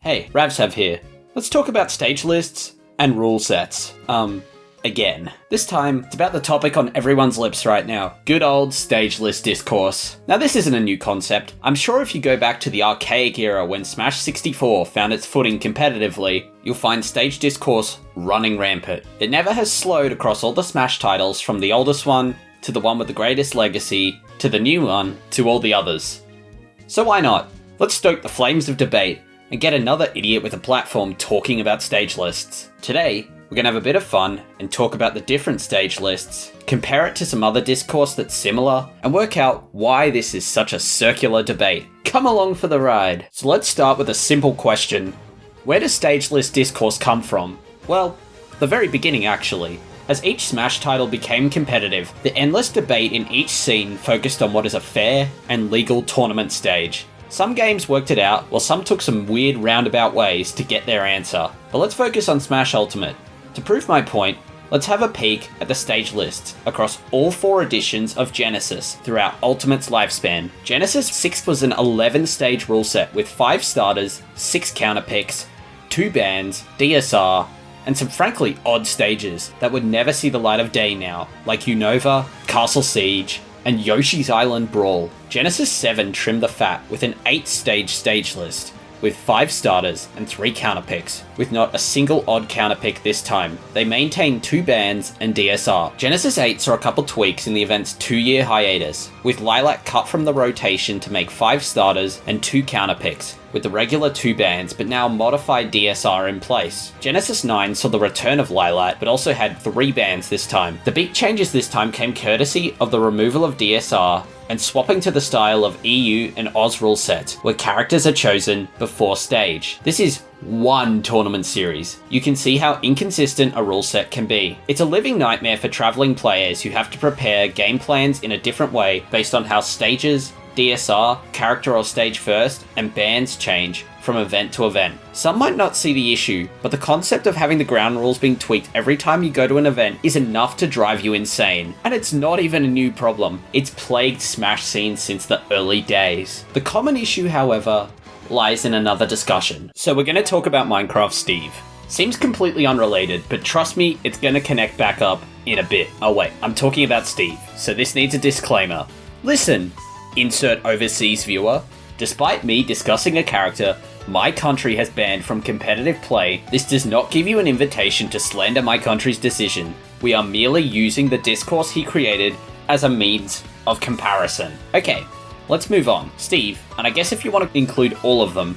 Hey, Ravsav here. Let's talk about stage lists and rule sets. Again. This time, it's about the topic on everyone's lips right now. Good old stage list discourse. Now this isn't a new concept. I'm sure if you go back to the archaic era when Smash 64 found its footing competitively, you'll find stage discourse running rampant. It never has slowed across all the Smash titles, from the oldest one, to the one with the greatest legacy, to the new one, to all the others. So why not? Let's stoke the flames of debate and get another idiot with a platform talking about stage lists. Today, we're going to have a bit of fun and talk about the different stage lists, compare it to some other discourse that's similar, and work out why this is such a circular debate. Come along for the ride. So let's start with a simple question. Where does stage list discourse come from? Well, the very beginning actually. As each Smash title became competitive, the endless debate in each scene focused on what is a fair and legal tournament stage. Some games worked it out, while some took some weird roundabout ways to get their answer. But let's focus on Smash Ultimate. To prove my point, let's have a peek at the stage lists across all 4 editions of Genesis throughout Ultimate's lifespan. Genesis 6 was an 11-stage rule set with 5 starters, 6 counter picks, 2 bans, DSR, and some frankly odd stages that would never see the light of day now, like Unova, Castle Siege, and Yoshi's Island Brawl. Genesis 7 trimmed the fat with an 8-stage stage list, with 5 starters and 3 counter picks, with not a single odd counter pick this time. They maintained 2 bans and DSR. Genesis 8 saw a couple tweaks in the event's 2-year hiatus, with Lilac cut from the rotation to make 5 starters and 2 counter picks, with the regular 2 bans but now modified DSR in place. Genesis 9 saw the return of Lilac but also had 3 bans this time. The big changes this time came courtesy of the removal of DSR and swapping to the style of EU and Oz rule sets, where characters are chosen before stage. This is one tournament series. You can see how inconsistent a rule set can be. It's a living nightmare for traveling players who have to prepare game plans in a different way based on how stages, DSR, character or stage first, and bans change from event to event. Some might not see the issue, but the concept of having the ground rules being tweaked every time you go to an event is enough to drive you insane. And it's not even a new problem. It's plagued Smash scenes since the early days. The common issue, however, lies in another discussion. So we're going to talk about Minecraft Steve. Seems completely unrelated, but trust me, it's going to connect back up in a bit. Oh wait, I'm talking about Steve, so this needs a disclaimer. Listen, insert overseas viewer. Despite me discussing a character my country has banned from competitive play, this does not give you an invitation to slander my country's decision. We are merely using the discourse he created as a means of comparison. Okay, let's move on. Steve, and I guess if you want to include all of them,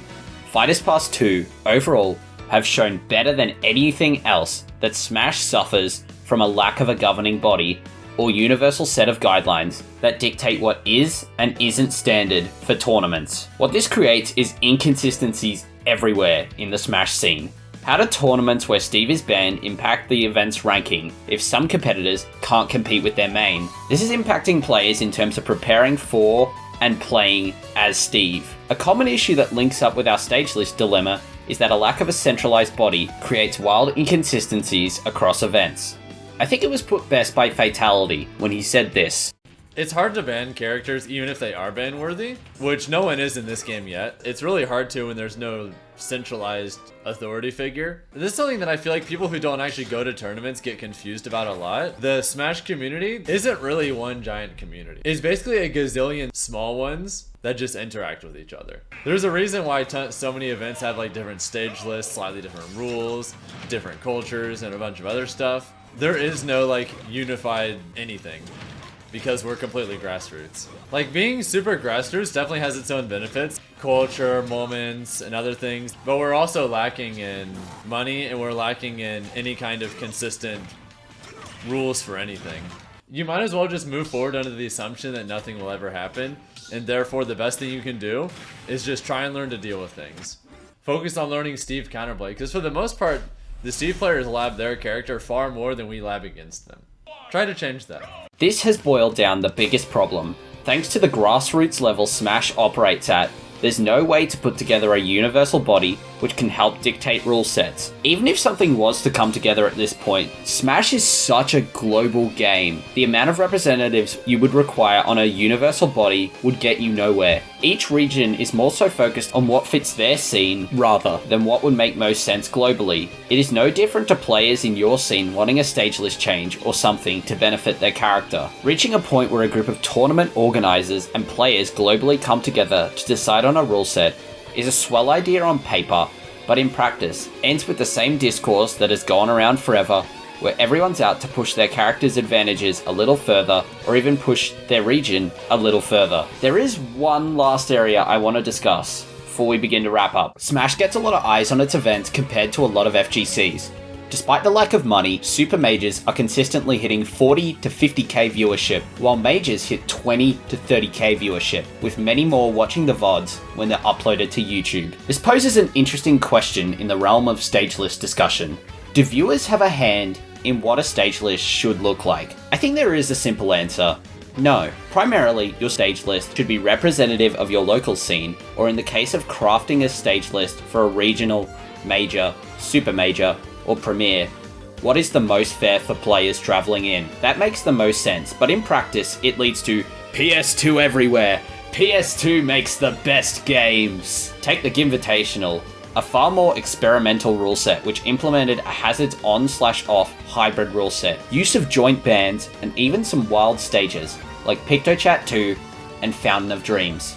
Fighters Pass 2 overall have shown better than anything else that Smash suffers from a lack of a governing body or universal set of guidelines that dictate what is and isn't standard for tournaments. What this creates is inconsistencies everywhere in the Smash scene. How do tournaments where Steve is banned impact the event's ranking if some competitors can't compete with their main? This is impacting players in terms of preparing for and playing as Steve. A common issue that links up with our stage list dilemma is that a lack of a centralized body creates wild inconsistencies across events. I think it was put best by Fatality when he said this. It's hard to ban characters even if they are ban worthy, which no one is in this game yet. It's really hard to when there's no centralized authority figure. This is something that I feel like people who don't actually go to tournaments get confused about a lot. The Smash community isn't really one giant community. It's basically a gazillion small ones that just interact with each other. There's a reason why so many events have like different stage lists, slightly different rules, different cultures, and a bunch of other stuff. There is no like unified anything because we're completely grassroots. Like being super grassroots definitely has its own benefits, culture, moments, and other things, but we're also lacking in money and we're lacking in any kind of consistent rules for anything. You might as well just move forward under the assumption that nothing will ever happen, and therefore the best thing you can do is just try and learn to deal with things. Focus on learning Steve counterplay, because for the most part, the Steve players lab their character far more than we lab against them. Try to change that. This has boiled down the biggest problem. Thanks to the grassroots level Smash operates at, there's no way to put together a universal body which can help dictate rule sets. Even if something was to come together at this point, Smash is such a global game. The amount of representatives you would require on a universal body would get you nowhere. Each region is more so focused on what fits their scene rather than what would make most sense globally. It is no different to players in your scene wanting a stage list change or something to benefit their character. Reaching a point where a group of tournament organizers and players globally come together to decide on a rule set is a swell idea on paper, but in practice ends with the same discourse that has gone around forever, where everyone's out to push their character's advantages a little further, or even push their region a little further. There is one last area I want to discuss before we begin to wrap up. Smash gets a lot of eyes on its events compared to a lot of FGCs. Despite the lack of money, Super Majors are consistently hitting 40 to 50k viewership, while Majors hit 20 to 30k viewership, with many more watching the VODs when they're uploaded to YouTube. This poses an interesting question in the realm of stage list discussion. Do viewers have a hand in what a stage list should look like? I think there is a simple answer. No. Primarily, your stage list should be representative of your local scene, or in the case of crafting a stage list for a regional, major, super major, or premier, what is the most fair for players traveling in? That makes the most sense, but in practice, it leads to PS2 everywhere. PS2 makes the best games. Take the Gimvitational, a far more experimental rule set which implemented a hazards on/off hybrid rule set, use of joint bands, and even some wild stages like PictoChat 2 and Fountain of Dreams.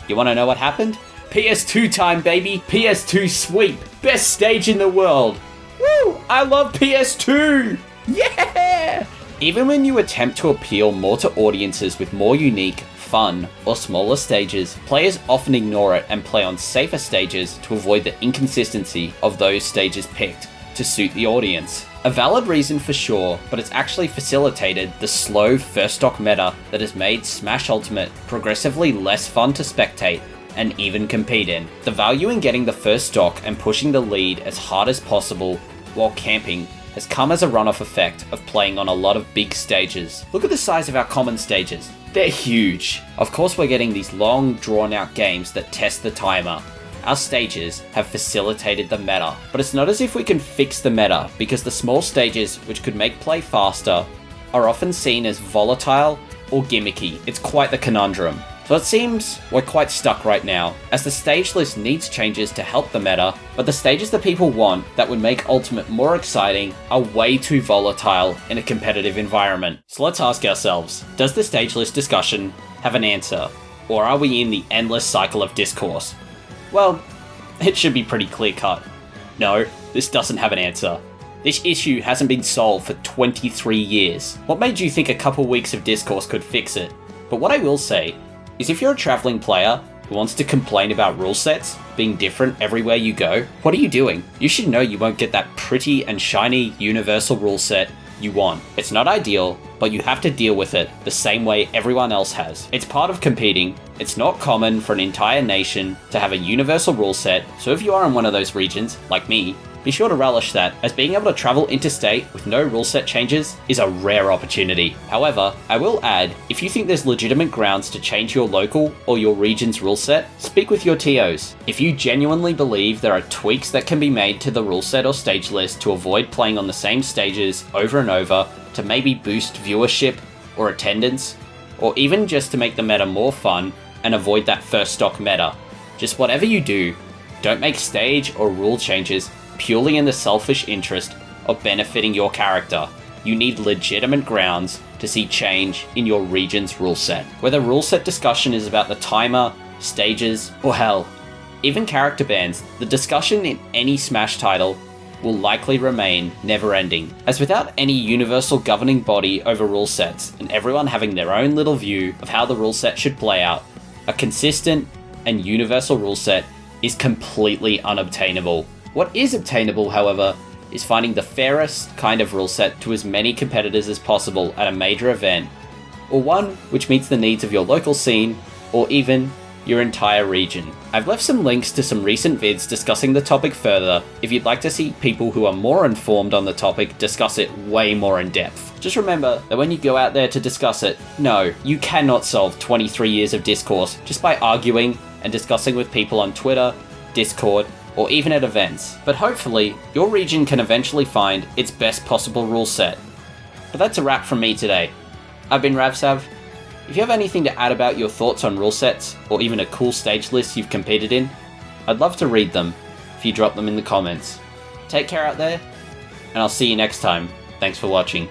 You want to know what happened? PS2 time, baby! PS2 sweep! Best stage in the world! Woo! I love PS2! Yeah! Even when you attempt to appeal more to audiences with more unique, fun, or smaller stages, players often ignore it and play on safer stages to avoid the inconsistency of those stages picked to suit the audience. A valid reason for sure, but it's actually facilitated the slow first stock meta that has made Smash Ultimate progressively less fun to spectate and even compete in. The value in getting the first stock and pushing the lead as hard as possible while camping has come as a runoff effect of playing on a lot of big stages. Look at the size of our common stages. They're huge. Of course we're getting these long drawn out games that test the timer. Our stages have facilitated the meta, but it's not as if we can fix the meta because the small stages which could make play faster are often seen as volatile or gimmicky. It's quite the conundrum. So it seems we're quite stuck right now, as the stage list needs changes to help the meta, but the stages that people want that would make Ultimate more exciting are way too volatile in a competitive environment. So let's ask ourselves, does the stage list discussion have an answer? Or are we in the endless cycle of discourse? Well, it should be pretty clear cut. No, this doesn't have an answer. This issue hasn't been solved for 23 years. What made you think a couple weeks of discourse could fix it? But what I will say is if you're a traveling player who wants to complain about rule sets being different everywhere you go, what are you doing? You should know you won't get that pretty and shiny universal rule set you want. It's not ideal, but you have to deal with it the same way everyone else has. It's part of competing. It's not common for an entire nation to have a universal rule set, so if you are in one of those regions, like me, be sure to relish that, as being able to travel interstate with no rule set changes is a rare opportunity. However, I will add, if you think there's legitimate grounds to change your local or your region's rule set, speak with your TOs. If you genuinely believe there are tweaks that can be made to the rule set or stage list to avoid playing on the same stages over and over, to maybe boost viewership or attendance, or even just to make the meta more fun and avoid that first stock meta, just whatever you do, don't make stage or rule changes purely in the selfish interest of benefiting your character. You need legitimate grounds to see change in your region's rule set. Whether rule set discussion is about the timer, stages, or hell, even character bans, the discussion in any Smash title will likely remain never-ending, as without any universal governing body over rule sets and everyone having their own little view of how the rule set should play out, a consistent and universal rule set is completely unobtainable. What is obtainable, however, is finding the fairest kind of rule set to as many competitors as possible at a major event, or one which meets the needs of your local scene, or even your entire region. I've left some links to some recent vids discussing the topic further if you'd like to see people who are more informed on the topic discuss it way more in depth. Just remember that when you go out there to discuss it, no, you cannot solve 23 years of discourse just by arguing and discussing with people on Twitter, Discord, or even at events. But hopefully, your region can eventually find its best possible rule set. But that's a wrap from me today. I've been Ravsav. If you have anything to add about your thoughts on rule sets, or even a cool stage list you've competed in, I'd love to read them if you drop them in the comments. Take care out there, and I'll see you next time. Thanks for watching.